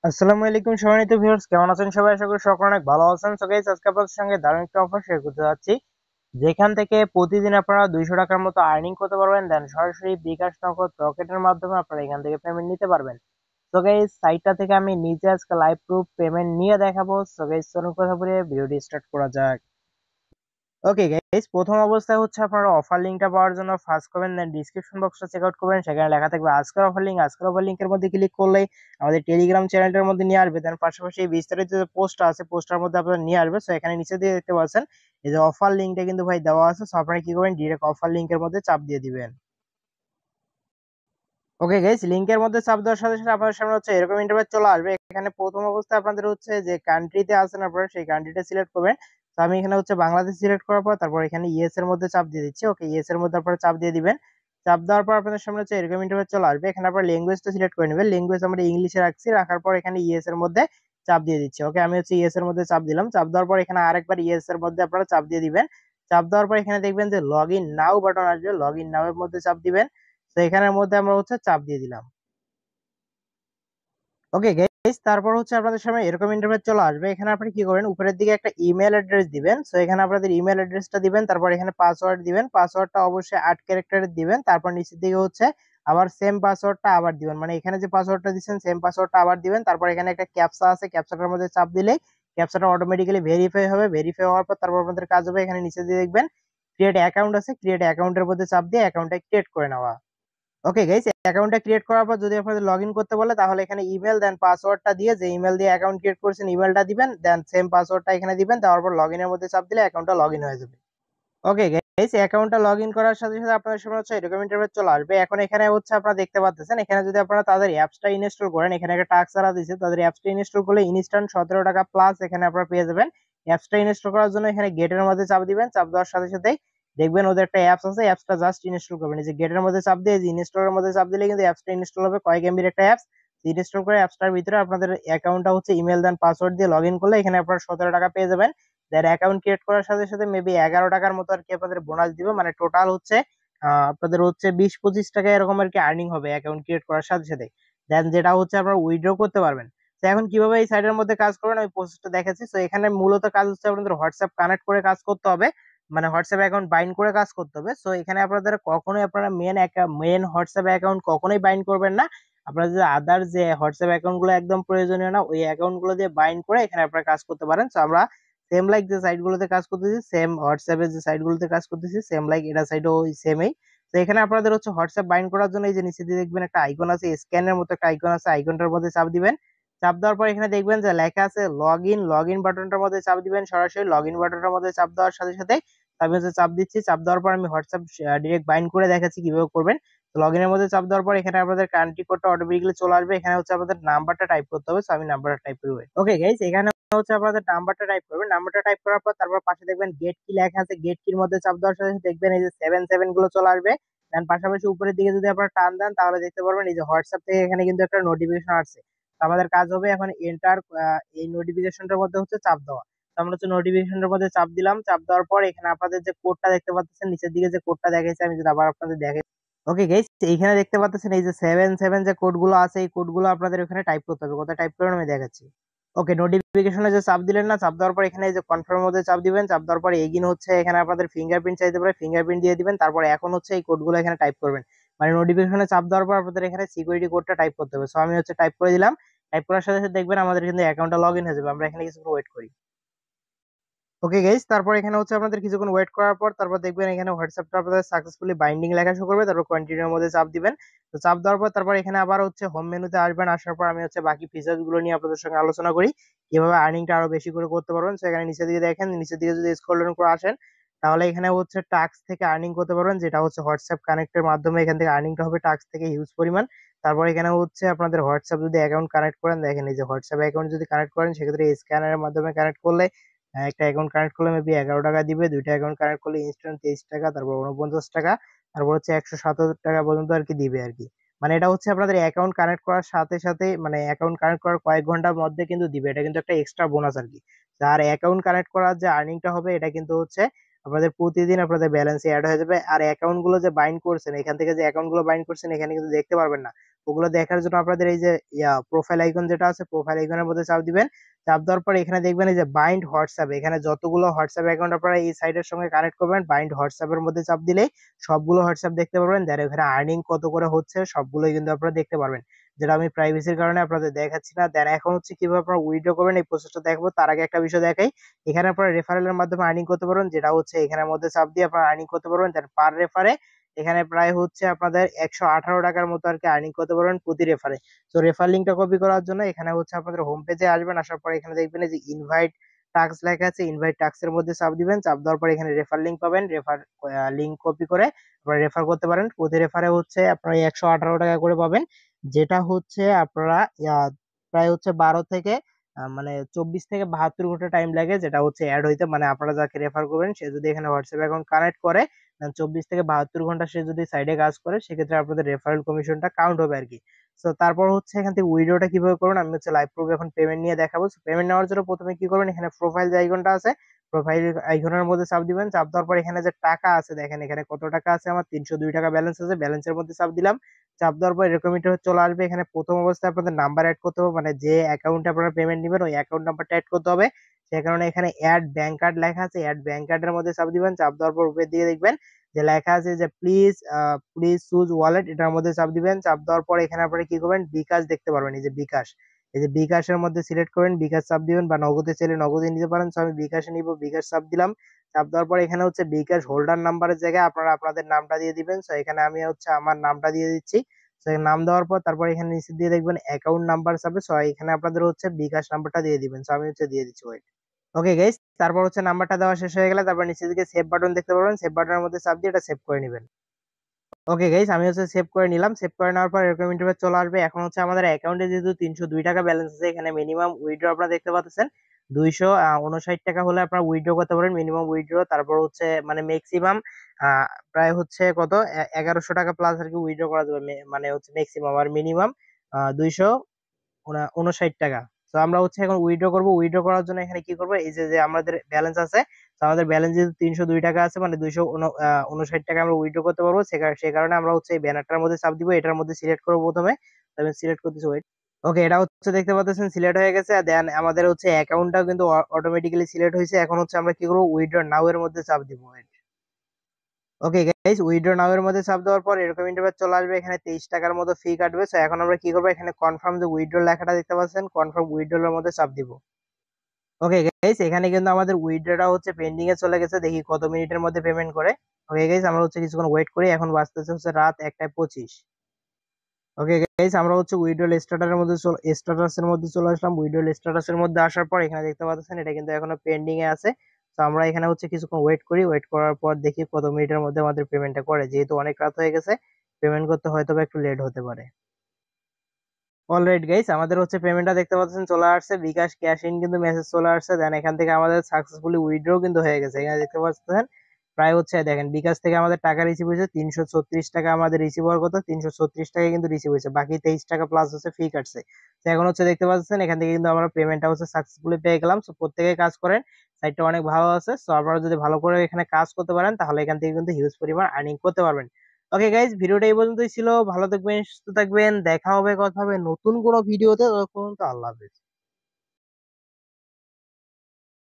আসসালামু আলাইকুম সম্মানিত ভিউয়ার্স, কেমন আছেন সবাই? আশা করি সকলে অনেক ভালো আছেন। সো গাইস, আজকে আপনাদের সঙ্গে দারুণ একটা অফার শেয়ার করতে যাচ্ছি, যেখান থেকে প্রতিদিন আপনারা 200 টাকার মতো আর্নিং করতে পারবেন। দেন সরাসরি বিকাশ নগদ রকেটের মাধ্যমে আপনারা এখান থেকে পেমেন্ট নিতে পারবেন। সো গাইস, সাইটটা থেকে আমি নিজে আজকে লাইভ প্রুফ পেমেন্ট নিয়ে দেখাবো। সো গাইস, চলুন কথা বলে ভিডিওটি স্টার্ট করা যাক। ওকে গাইস, প্রথম অবস্থায় হচ্ছে আপনারা অফার লিংকটা পাওয়ার জন্য ফার্স্ট করবেন, দেন ডিসক্রিপশন বক্সটা চেক আউট করবেন। সেখানে লেখা থাকবে আজকের অফার লিংক। আজকের অফার লিংকের মধ্যে ক্লিক করলেই আমাদের টেলিগ্রাম চ্যানেলটার মধ্যে নিয়ে আসবে। দেন পাশাপাশি এই বিস্তারিত যে পোস্টটা আছে, পোস্টার মধ্যে আপনারা নিয়ে আসবে। সো এখানে নিচে দিয়ে দেখতে পাচ্ছেন এই যে অফার লিংকটা কিন্তু ভাই দেওয়া আছে। সো আপনারা কি করবেন, ডিরেক্ট অফার লিংকের মধ্যে চাপ দিয়ে দিবেন। ওকে গাইস, লিংকের মধ্যে চাপ দেওয়ার সাথে সাথে আপনাদের সামনে হচ্ছে এরকম ইন্টারফেস চলে আসবে। এখানে প্রথম অবস্থায় আপনাদের হচ্ছে যে কান্ট্রিতে আছেন আপনারা সেই কান্ট্রিটা সিলেক্ট করবেন। তো আমি এখানে হচ্ছে বাংলাদেশ সিলেক্ট করার পর তারপর এখানে ইএস এর মধ্যে চাপ দিয়ে দিচ্ছি। ওকে, ইএস এর মধ্যে আপনারা চাপ দিয়ে দিবেন। চাপ দেওয়ার পর আপনাদের সামনে হচ্ছে এরকম ইন্টারফেস চলে আসবে। এখানে আপনারা ল্যাঙ্গুয়েজটা সিলেক্ট করে নেবেন। ল্যাঙ্গুয়েজ আমরা ইংলিশে রাখছি, রাখার পর এখানে ইএস এর মধ্যে চাপ দিয়ে দিচ্ছি। ওকে, আমি হচ্ছে ইএস এর মধ্যে চাপ দিলাম। চাপ দেওয়ার পর এখানে আরেকবার ইএস এর মধ্যে আপনারা চাপ দিয়ে দিবেন। চাপ দেওয়ার পর এখানে দেখবেন যে লগ ইন নাও বাটন আসবে, লগ ইন নাও এর মধ্যে চাপ দিবেন। তো এখানের মধ্যে আমরা হচ্ছে চাপ দিয়ে দিলাম। ওকে গাইস, তারপর হচ্ছে আপনাদের সামনে এরকম ইন্টারফেস চলে আসবে। এখানে আপনি কি করবেন, উপরের দিকে একটা ইমেল অ্যাড্রেস দিবেন। সো এখানে আপনাদের ইমেল অ্যাড্রেসটা দিবেন, তারপর এখানে পাসওয়ার্ড দিবেন। পাসওয়ার্ডটা অবশ্যই 8 ক্যারেক্টারের দিবেন। তারপর নিচের দিকে হচ্ছে আবার সেম পাসওয়ার্ডটা আবার দিবেন, মানে এখানে যে পাসওয়ার্ডটা দিবেন সেম পাসওয়ার্ডটা আবার দিবেন। তারপর এখানে একটা ক্যাপচা আছে, ক্যাপচাটার মধ্যে চাপ দিলেই ক্যাপচাটা অটোমেটিক্যালি ভেরিফাই হবে। ভেরিফাই হওয়ার পর তারপর আপনাদের কাজ হবে, এখানে নিচে দিয়ে দেখবেন ক্রিয়েট অ্যাকাউন্ট আছে, ক্রিয়েট অ্যাকাউন্টের মধ্যে চাপ দিয়ে অ্যাকাউন্টটা ক্রিয়েট করে নেওয়া। ওকে গাইস, অ্যাকাউন্টটা ক্রিয়েট করার পর যদি আপনাদের লগইন করতে বলে তাহলে এখানে ইমেল দেন পাসওয়ার্ডটা দিয়ে, যে ইমেল দিয়ে অ্যাকাউন্ট ক্রিয়েট করেছেন ইমেলটা দিবেন, দেন সেম পাসওয়ার্ডটা এখানে দিবেন। তারপর লগইনের মধ্যে চাপ দিলে অ্যাকাউন্টটা লগইন হয়ে যাবে। ওকে গাইস, অ্যাকাউন্টটা লগইন করার সাথে সাথে আপনাদের সামনে হচ্ছে এরকম ইন্টারফেস চলে আসবে। এখন এখানে হচ্ছে আপনারা দেখতে পাচ্ছেন, এখানে যদি আপনারা তাদের অ্যাপসটা ইনস্টল করেন, এখানে একটা টাস্ক ছাড়া দিয়েছে, তাদের অ্যাপসটা ইনস্টল করলে ইনস্ট্যান্ট 17 টাকা প্লাস এখানে আপনারা পেয়ে যাবেন। অ্যাপসটা ইনস্টল করার জন্য এখানে গেটের মধ্যে চাপ দিবেন। চাপ দেওয়ার সাথে সাথেই দেখবেন ওদের একটা অ্যাপস আছে, অ্যাপসটা জাস্ট ইনস্টল করবেন। এই যে গেটের মধ্যে চাপ দিয়ে ইনস্টলের মধ্যে চাপ দিলে কিন্তু অ্যাপসটা ইনস্টল হবে। কয়েক এমবির একটা অ্যাপস ইনস্টল করে অ্যাপসটার ভিতরে আপনাদের অ্যাকাউন্টটা হচ্ছে ইমেল দেন পাসওয়ার্ড দিয়ে লগইন করলে এখানে আপনারা 17 টাকা পেয়ে যাবেন। দেন অ্যাকাউন্ট ক্রিয়েট করার সাথে সাথে মেবি 11 টাকার মতো আর কি আপনাদের বোনাস দিবে, মানে টোটাল হচ্ছে আপনাদের হচ্ছে 20-25 টাকা এরকম আর কি আর্নিং হবে অ্যাকাউন্ট ক্রিয়েট করার সাথে সাথে। দেন যেটা হচ্ছে আপনারা উইথড্র করতে পারবেন। তো এখন কিভাবে এই সাইটের মধ্যে কাজ করবেন আমি প্রসেসটা দেখাচ্ছি। তো এখানে মূলত কাজ হচ্ছে আপনাদের হোয়াটসঅ্যাপ কানেক্ট করে কাজ করতে হবে, মানে হোয়াটসঅ্যাপ অ্যাকাউন্ট বাইন্ড করে কাজ করতে হবে। সো এখানে আপনাদের কখনোই আপনারা মেন হোয়াটসঅ্যাপ অ্যাকাউন্ট কখনোই বাইন্ড করবেন না। আপনারা যে আদার যে হোয়াটসঅ্যাপ অ্যাকাউন্ট গুলো একদম প্রয়োজনীয় না, ওই অ্যাকাউন্ট গুলো দিয়ে বাইন্ড করে এখানে আপনারা কাজ করতে পারেন। তো আমরা সেম লাইক যে সাইট গুলোতে কাজ করতেছি, সেম হোয়াটসঅ্যাপে যে সাইট গুলোতে কাজ করতেছি সেম লাইক এটা সাইটও ওই সেমই। তো এখানে আপনাদের হচ্ছে হোয়াটসঅ্যাপ বাইন্ড করার জন্য এই যে নিচে দিয়ে দেখবেন একটা আইকন আছে, স্ক্যানের মতো একটা আইকন আছে, আইকনটার মধ্যে চাপ দিবেন। চাপ দেওয়ার পর এখানে দেখবেন যে লেখা আছে লগ ইন, লগ ইন বাটনটার মধ্যে চাপ দিবেন। সরাসরি লগ ইন বাটনটার মধ্যে চাপ দেওয়ার সাথে সাথে আমি হচ্ছে চাপ দিচ্ছি। চাপ দেওয়ার পর আমি হোয়াটসঅ্যাপ ডিরেক্ট বাইন্ড করে দেখাচ্ছি কিভাবে করবেন। লগ ইনের মধ্যে চাপ দেওয়ার পর এখানে আপনাদের কান্ট্রি কোডটা অটোমেটিক্যালি চলে আসবে। এখানে হচ্ছে আপনাদের নাম্বারটা টাইপ করতে হবে। আমি নাম্বারটা টাইপ করব। ওকে গাইস, এখানে হচ্ছে আপনাদের নাম্বারটা টাইপ করবেন। নাম্বারটা টাইপ করার পর তারপর পাশে দেখবেন গেট কি লেখা আছে, গেট কির মধ্যে চাপ দেওয়ার সাথে সাথে দেখবেন এই যে 77 গুলো চলে আসবে। দেন পাশাপাশি উপরের দিকে যদি আপনারা টান দেন তাহলে দেখতে পারবেন এই যে হোয়াটসঅ্যাপ থেকে এখানে কিন্তু একটা নোটিফিকেশন আসছে। তো আমাদের কাজ হবে এখন এন্টার, এই নোটিফিকেশনটার মধ্যে হচ্ছে চাপ দেওয়া। তো আমরা হচ্ছে নোটিফিকেশনের মধ্যে চাপ দিলাম। চাপ দেওয়ার পর এখানে আপনাদের যে কোডটা দেখতে পাচ্ছেন নিচের দিকে যে কোডটা দেখাইছে, আমি যদি আবার আপনাদের দেখাই। ওকে গাইস, এইখানে দেখতে পাচ্ছেন এই যে 77 যে কোডগুলো আছে, এই কোডগুলো আপনাদের এখানে টাইপ করতে হবে। কোথায় টাইপ করবেন আমি দেখাচ্ছি। ওকে, নোটিফিকেশনে যে চাপ দিলেন না, চাপ দেওয়ার পর এখানে এই যে কনফার্মের মধ্যে চাপ দিবেন। চাপ দেওয়ার পর এগিন হচ্ছে এখানে আপনাদের ফিঙ্গারপ্রিন্ট চাইতে পারে, ফিঙ্গারপ্রিন্ট দিয়ে দিবেন। তারপর এখন হচ্ছে এই কোডগুলো এখানে টাইপ করবেন, মানে নোটিফিকেশনে চাপ দেওয়ার পর আপনাদের এখানে সিকিউরিটি কোডটা টাইপ করতে হবে। সো আমি হচ্ছে টাইপ করে দিলাম। টাইপ করার সাথে সাথে দেখবেন আমাদের কিন্তু অ্যাকাউন্টটা লগ ইন হয়ে যাবে। আমরা এখানে কিছুক্ষণ ওয়েট করি। ওকে গাইস, তারপর এখানে হচ্ছে আপনাদের কিছুক্ষণ ওয়েট করার পর তারপর দেখবেন এখানে হোয়াটসঅ্যাপটা আপনাদের সাকসেসফুলি বাইন্ডিং লেখা শো করবে। তারপর কন্টিনিউর মধ্যে চাপ দিবেন। তো চাপ দেওয়ার পর তারপর এখানে আবার হচ্ছে হোম মেনুতে আসবেন। আসার পর আমি হচ্ছে বাকি ফিচার্স গুলো নিয়ে আপনাদের সঙ্গে আলোচনা করি, কিভাবে আর্নিংটা আরো বেশি করে করতে পারবেন। সেখানে নিচের দিকে দেখেন, নিচের দিকে যদি স্ক্রল ডাউন করে আসেন তাহলে এখানে হচ্ছে টাস্ক থেকে আর্নিং করতে পারবেন, যেটা হচ্ছে হোয়াটসঅ্যাপ কানেক্টের মাধ্যমে এখান থেকে আর্নিংটা হবে টাস্ক থেকে হিউজ পরিমাণ। তারপর এখানে হচ্ছে আপনাদের হোয়াটসঅ্যাপ যদি অ্যাকাউন্ট কানেক্ট করেন, দেখেন এই যে হোয়াটসঅ্যাপ অ্যাকাউন্ট যদি কানেক্ট করেন সেক্ষেত্রে স্ক্যানারের মাধ্যমে কানেক্ট করলে একটা অ্যাকাউন্ট কানেক্ট করলে মেবি 11 টাকা দিবে, দুইটা অ্যাকাউন্ট কানেক্ট করলে ইনস্ট্যান্ট 23 টাকা, তারপর 49 টাকা, তারপর হচ্ছে 177 টাকা পর্যন্ত আর কি দিবে আর কি। মানে এটা হচ্ছে আপনাদের অ্যাকাউন্ট কানেক্ট করার সাথে সাথে, মানে অ্যাকাউন্ট কানেক্ট করার কয়েক ঘন্টার মধ্যে কিন্তু দিবে। এটা কিন্তু একটা এক্সট্রা বোনাস আর কি। আর অ্যাকাউন্ট কানেক্ট করার যে আর্নিংটা হবে এটা কিন্তু হচ্ছে আপনাদের প্রতিদিন আপনাদের ব্যালেন্সে অ্যাড হয়ে যাবে। আর অ্যাকাউন্ট গুলো যে বাইন্ড করছেন, এখান থেকে যে অ্যাকাউন্ট গুলো বাইন্ড করছেন এখানে কিন্তু দেখতে পারবেন না। ওগুলো দেখার জন্য আপনাদের এই যে প্রোফাইল আইকন যেটা আছে, প্রোফাইল আইকনের মধ্যে চাপ দিবেন। চাপ দেওয়ার পর এখানে দেখবেন এই যে বাইন্ড হোয়াটসঅ্যাপ, এখানে যতগুলো হোয়াটসঅ্যাপ অ্যাকাউন্ট আপনারা এই সাইটের সঙ্গে কানেক্ট করবেন, বাইন্ড হোয়াটসঅ্যাপের মধ্যে চাপ দিলেই সবগুলো হোয়াটসঅ্যাপ দেখতে পারবেন। দেন এখানে আর্নিং কত করে হচ্ছে সবগুলোই কিন্তু আপনারা দেখতে পারবেন, যেটা আমি প্রাইভেসির কারণে আপনাদের দেখাচ্ছি না। দেন এখন হচ্ছে কিভাবে আপনারা উইথড্র করবেন এই প্রসেসটা দেখবো। তার আগে একটা বিষয় দেখাই, এখানে আপনারা রেফারেলের মাধ্যমে আর্নিং করতে পারবেন, যেটা হচ্ছে এখানের মধ্যে চাপ দিয়ে আপনারা আর্নিং করতে পারবেন। দেন পার রেফারে এখানে প্রায় হচ্ছে আপনাদের 118 টাকার মতো আর কি আর্নিং করতে পারবেন প্রতি রেফারে। তো রেফার লিঙ্কটা কপি করার জন্য এখানে হচ্ছে আপনাদের হোম পেজে আসবেন, আসার পর এখানে দেখবেন এই যে ইনভাইট টাস্ক লেখা আছে, ইনভাইট টাস্কের মধ্যে চাপ দিবেন। চাপ দেওয়ার পর এখানে রেফার লিঙ্ক পাবেন, রেফার লিঙ্ক কপি করে আপনারা রেফার করতে পারেন। প্রতি রেফারে হচ্ছে আপনারা 118 টাকা করে পাবেন, যেটা হচ্ছে আপনারা প্রায় হচ্ছে 12 থেকে মানে 24 থেকে 72 ঘন্টা টাইম লাগে, যেটা হচ্ছে অ্যাড হইতে। মানে আপনারা যাকে রেফার করবেন সে যদি এখানে হোয়াটসঅ্যাপ অ্যাকাউন্ট কানেক্ট করে 24 থেকে 72 ঘন্টা সে যদি সাইডে কাজ করে, সেক্ষেত্রে আপনাদের রেফারেল কমিশনটা কাউন্ট হবে আর কি। তো তারপর হচ্ছে এখান থেকে উইড্রোটা কিভাবে করবেন আমি হচ্ছে লাইভ প্রুফ এখন পেমেন্ট নিয়ে দেখাবো। পেমেন্ট নেওয়ার জন্য প্রথমে কি করবেন, এখানে প্রোফাইল যে আইকনটা আছে, প্রোফাইল আইকনের মধ্যে চাপ দিবেন। চাপ দেওয়ার পর এখানে যে টাকা আছে দেখেন, এখানে কত টাকা আছে, আমার 302 টাকা ব্যালেন্স আছে, ব্যালেন্সের মধ্যে চাপ দিলাম। চাপ দেওয়ার পর এরকম ইন্টারফেস চলে আসবে। এখানে প্রথম অবস্থায় আপনাদের নাম্বার অ্যাড করতে হবে, মানে যে অ্যাকাউন্টে আপনারা পেমেন্ট নেবেন ওই অ্যাকাউন্ট নাম্বারটা অ্যাড করতে হবে। সেই কারণে এখানে অ্যাড ব্যাংক কার্ড লেখা আছে, অ্যাড ব্যাংক কার্ডের মধ্যে চাপ দিবেন। চাপ দেওয়ার পর উপরের দিকে দেখবেন যে লেখা আছে যে প্লিজ প্লিজ চুজ ওয়ালেট, এটার মধ্যে চাপ দিবেন। চাপ দেওয়ার পর এখানে আপনারা কি করবেন, বিকাশ দেখতে পারবেন, এই যে বিকাশ, এই যে বিকাশের মধ্যে সিলেক্ট করেন, বিকাশ চাপ দিবেন, বা নগদে চাইলে নগদে নিতে পারেন। তো আমি বিকাশে নিব, বিকাশ চাপ দিলাম। চাপ দেওয়ার পর এখানে হচ্ছে বিকাশ হোল্ডার নাম্বারের জায়গায় আপনারা আপনাদের নামটা দিয়ে দিবেন। তো এখানে আমি হচ্ছে আমার নামটা দিয়ে দিচ্ছি। তো নাম দেওয়ার পর তারপর এখানে নিচে দিয়ে দেখবেন অ্যাকাউন্ট নাম্বার চাবে, সো এখানে আপনাদের হচ্ছে বিকাশ নাম্বারটা দিয়ে দিবেন। তো আমি হচ্ছে দিয়ে দিচ্ছি, ওয়েট। ওকে গাইস, তারপর হচ্ছে নাম্বারটা দেওয়া শেষ হয়ে গেলে তারপর নিচের দিকে সেভ বাটন দেখতে পাবেন, সেভ বাটনের মধ্যে চাপ দিয়ে এটা সেভ করে নেবেন। ওকে গাইস, আমি হচ্ছে সেভ করে নিলাম। সেভ করে নেওয়ার পর এরকম ইন্টারফেস চলে আসবে। এখন হচ্ছে আমাদের অ্যাকাউন্টে যেহেতু 302 টাকা ব্যালেন্স আছে, এখানে মিনিমাম উইথড্র আপনারা দেখতে পাচ্ছেন 259 টাকা হলে আপনারা উইথড্র করতে পারেন, মিনিমাম উইথড্র। তারপর হচ্ছে মানে ম্যাক্সিমাম প্রায় হচ্ছে কত 1100 টাকা প্লাস আর কি উইথড্র করা যাবে, মানে হচ্ছে ম্যাক্সিমাম। আর মিনিমাম 259 টাকা। তো আমরা হচ্ছে এখন উইথড্র করবো। উইথড্র করার জন্য এখানে কি করবো, এই যে যে আমাদের ব্যালেন্স আছে, তো আমাদের ব্যালেন্স যেহেতু 302 টাকা আছে, মানে 259 টাকা আমরা উইথড্র করতে পারবো। সে কারণে আমরা হচ্ছে এই ব্যানারটার মধ্যে চাপ দিব, এটার মধ্যে সিলেক্ট করবো প্রথমে। তো আমি সিলেক্ট করতেছি, ওয়েট। ওকে, এটা হচ্ছে দেখতে পাচ্ছেন সিলেক্ট হয়ে গেছে। দেন আমাদের হচ্ছে অ্যাকাউন্টটাও কিন্তু অটোমেটিক্যালি সিলেক্ট হয়েছে। এখন হচ্ছে আমরা কি করবো, উইথড্র নাও এর মধ্যে চাপ দিব। ওকে গাইস, উইথড্র নাও এর মধ্যে চাপ দেওয়ার পর এরকম ইন্টারফেস চলে আসবে। এখানে 23 টাকার মতো ফি কাটবে। তো এখন আমরা কি করবো, এখানে কনফার্ম যে উইথড্র লেখাটা দেখতে পাচ্ছেন, কনফার্ম উইথড্র এর মধ্যে চাপ দিব। ওকে গাইস, এখানে কিন্তু আমাদের উইথড্রটা হচ্ছে পেন্ডিং এ চলে গেছে, দেখি কত মিনিটের মধ্যে পেমেন্ট করে। ওকে গাইস, আমরা হচ্ছে কিছুক্ষণ ওয়েট করি। এখন বাজতেছে হচ্ছে রাত 1টা 25। ওকে গাইস, আমরা হচ্ছে উইথড্রল স্ট্যাটাসের মধ্যে চলে আসলাম। উইথড্রল স্ট্যাটাসের মধ্যে আসার পর এখানে দেখতে পাচ্ছেন এটা কিন্তু এখনো পেন্ডিং এ আছে। তো আমরা এখানে হচ্ছে কিছুক্ষণ ওয়েট করি। ওয়েট করার পর দেখি কত মিনিটের মধ্যে আমাদের পেমেন্টটা করে, যেহেতু অনেক রাত হয়ে গেছে পেমেন্ট করতে হয়তো বা একটু লেট হতে পারে। অলরাইট গাইস, আমাদের হচ্ছে পেমেন্টটা দেখতে পাচ্ছেন চলে আসছে, বিকাশ ক্যাশ ইন কিন্তু মেসেজ চলে আসছে। দেন এখান থেকে আমাদের সাকসেসফুলি উইথড্র কিন্তু হয়ে গেছে, এখানে দেখতে পাচ্ছেন। প্রায় হচ্ছে দেখেন বিকাশ থেকে আমাদের টাকা রিসিভ হয়েছে 336 টাকা, আমাদের রিসিভ হওয়ার কথা 336 টাকা কিন্তু রিসিভ হয়েছে, বাকি 23 টাকা প্লাস হচ্ছে ফি কাটছে। তো এখন হচ্ছে দেখতে পাচ্ছেন এখান থেকে কিন্তু আমরা পেমেন্টটা হচ্ছে সাকসেসফুলি পেয়ে গেলাম। সো প্রত্যেকে কাজ করেন, সাইটটা অনেক ভালো আছে। সো আপনারা যদি ভালো করে এখানে কাজ করতে পারেন তাহলে এখান থেকে কিন্তু হিউজ পরিমাণ আর্নিং করতে পারবেন। ওকে গাইজ, ভিডিওটা এই পর্যন্তই ছিল। ভালো থাকবেন, সুস্থ থাকবেন, দেখা হবে কথা হবে নতুন কোনো ভিডিওতে। ততক্ষণ তো আল্লাহ হাফেজ।